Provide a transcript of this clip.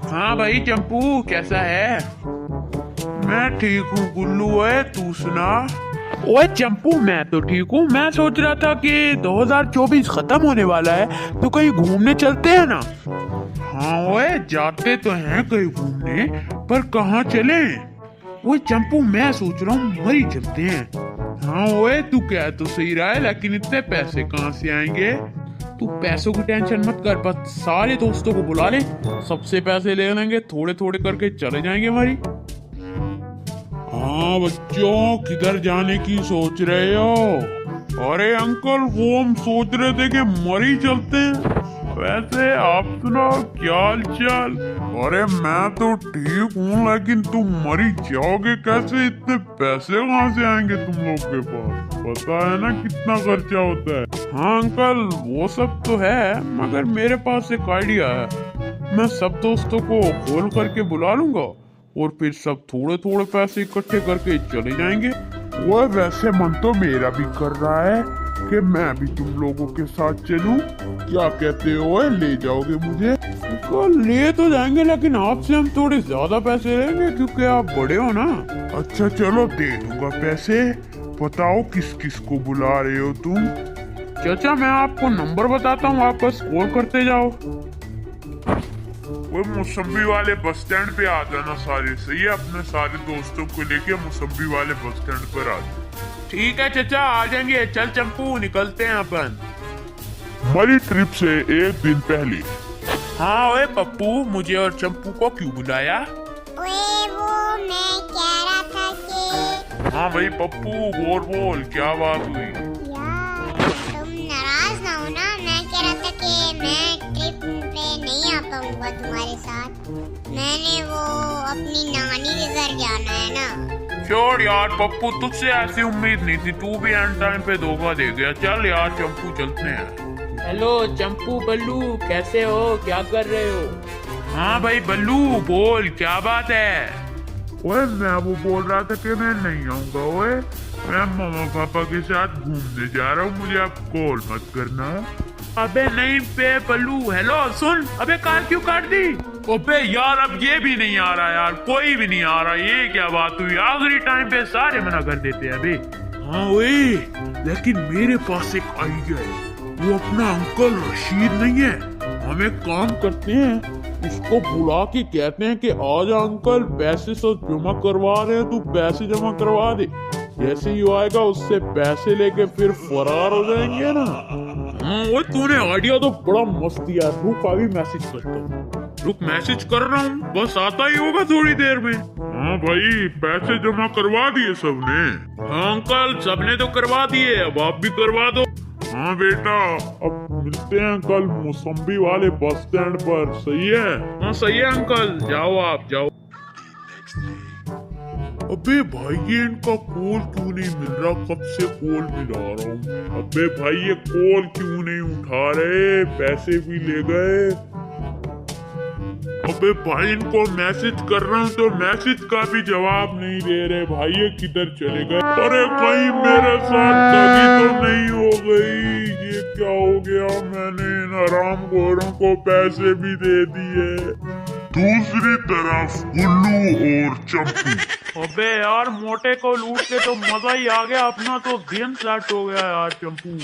हाँ भाई चंपू, कैसा है? मैं ठीक हूँ गुल्लू। है तू सुना? ओए चंपू, मैं तो ठीक हूँ। मैं सोच रहा था कि 2024 खत्म होने वाला है, तो कहीं घूमने चलते हैं ना? हाँ ओए, जाते तो हैं कहीं घूमने, पर कहाँ चले? ओए चंपू, मैं सोच रहा हूँ मरी चलते हैं। हाँ ओए, तू कह तो सही रहा है, लेकिन इतने पैसे कहाँ से आएंगे? तू पैसों की टेंशन मत कर, बस सारे दोस्तों को बुला ले, सबसे पैसे ले लेंगे, थोड़े थोड़े करके चले जाएंगे हमारी। हाँ बच्चों, किधर जाने की सोच रहे हो? अरे अंकल, वो हम सोच रहे थे कि मरी चलते हैं। वैसे आप सुनाओ, क्या हाल चाल? अरे मैं तो ठीक हूँ, लेकिन तुम मरी जाओगे कैसे? इतने पैसे कहाँ से आएंगे तुम लोग के पास? पता है ना कितना खर्चा होता है। हाँ अंकल, वो सब तो है, मगर मेरे पास एक आइडिया है। मैं सब दोस्तों को कॉल करके बुला लूंगा और फिर सब थोड़े थोड़े पैसे इकट्ठे करके चले जाएंगे। वो वैसे मन तो मेरा भी कर रहा है कि मैं भी तुम लोगों के साथ चलूं। क्या कहते हो? ले जाओगे मुझे? तो ले तो जाएंगे, लेकिन आपसे हम थोड़े ज्यादा पैसे लेंगे क्योंकि आप बड़े हो ना। अच्छा चलो, दे दूंगा पैसे। बताओ किस किस को बुला रहे हो तुम? चाचा, मैं आपको नंबर बताता हूँ, आप बस कॉल करते जाओ। वो मौसम्बी वाले बस स्टैंड पे आ जाना सारे, सही है? अपने सारे दोस्तों को लेके मौसम्बी वाले बस स्टैंड पर आ जाओ। ठीक है चाचा, आ जाएंगे। चल चंपू, निकलते हैं अपन। हमारी ट्रिप से एक दिन पहले। हाँ ओए पप्पू, मुझे और चंपू को क्यों बुलाया? ओए वो मैं कह रहा था कि हाँ भाई पप्पू, बोल क्या बात हुई? यार तुम नाराज ना हो ना। मैं कह रहा था कि मैं ट्रिप पे नहीं आ पाऊंगा तुम्हारे साथ। मैंने वो अपनी नानी के घर जाना है ना। छोड़ यार पप्पू, तुझसे ऐसी उम्मीद नहीं थी, तू भी एंड टाइम पे धोखा दे गया। चल यार चंपू, चलते हैं। हेलो चंपू बल्लू, कैसे हो? क्या कर रहे हो? हाँ भाई बल्लू, बोल क्या बात है? ओए मैं वो बोल रहा था कि मैं नहीं आऊंगा। ओए मैं मामा पापा के साथ घूमने जा रहा हूँ, मुझे आप कॉल मत करना। अबे नहीं पे बल्लू, हेलो सुन, अबे कार क्यों काट दी? अबे यार, अब ये भी नहीं आ रहा यार, कोई भी नहीं आ रहा। ये क्या बात हुई? आखिरी टाइम पे सारे मना कर देते हैं अबे। हाँ ओए, लेकिन मेरे पास एक आइडिया है। वो अपना अंकल रशीद नहीं है, हम एक काम करते हैं, उसको बुला के कहते हैं कि आज अंकल पैसे सब जमा करवा रहे हैं, तू पैसे जमा करवा दे। जैसे ही वो आएगा उससे पैसे लेके फिर फरार हो जाएंगे ना। हाँ वो तूने आइडिया तो बड़ा मस्त दिया। रुक अभी मैसेज करता हूँ। रुक, मैसेज कर रहा हूँ, बस आता ही होगा थोड़ी देर में। हाँ भाई, पैसे जमा करवा दिए सबने? हाँ अंकल, सबने तो करवा दिए, अब आप भी करवा दो। हाँ बेटा, अब मिलते हैं कल मौसम्बी वाले बस स्टैंड पर, सही है? हाँ सही है अंकल, जाओ आप जाओ। अबे भाई, ये इनका कॉल क्यों नहीं मिल रहा? कब से कॉल मिला रहा हूँ। अबे भाई, ये कॉल क्यों नहीं उठा रहे? पैसे भी ले गए। अबे भाई, इनको मैसेज कर रहा हूँ तो मैसेज का भी जवाब नहीं दे रहे। भाई ये किधर चले गए? अरे कहीं मेरे साथ ठगी तो नहीं हो गई? ये क्या हो गया? मैंने इन हरामखोरों को पैसे भी दे दिए। दूसरी तरफ गुल्लू और चंपू। अबे यार, मोटे को लूट के तो मजा ही आ गया, अपना तो दिन सेट हो गया यार चंपू।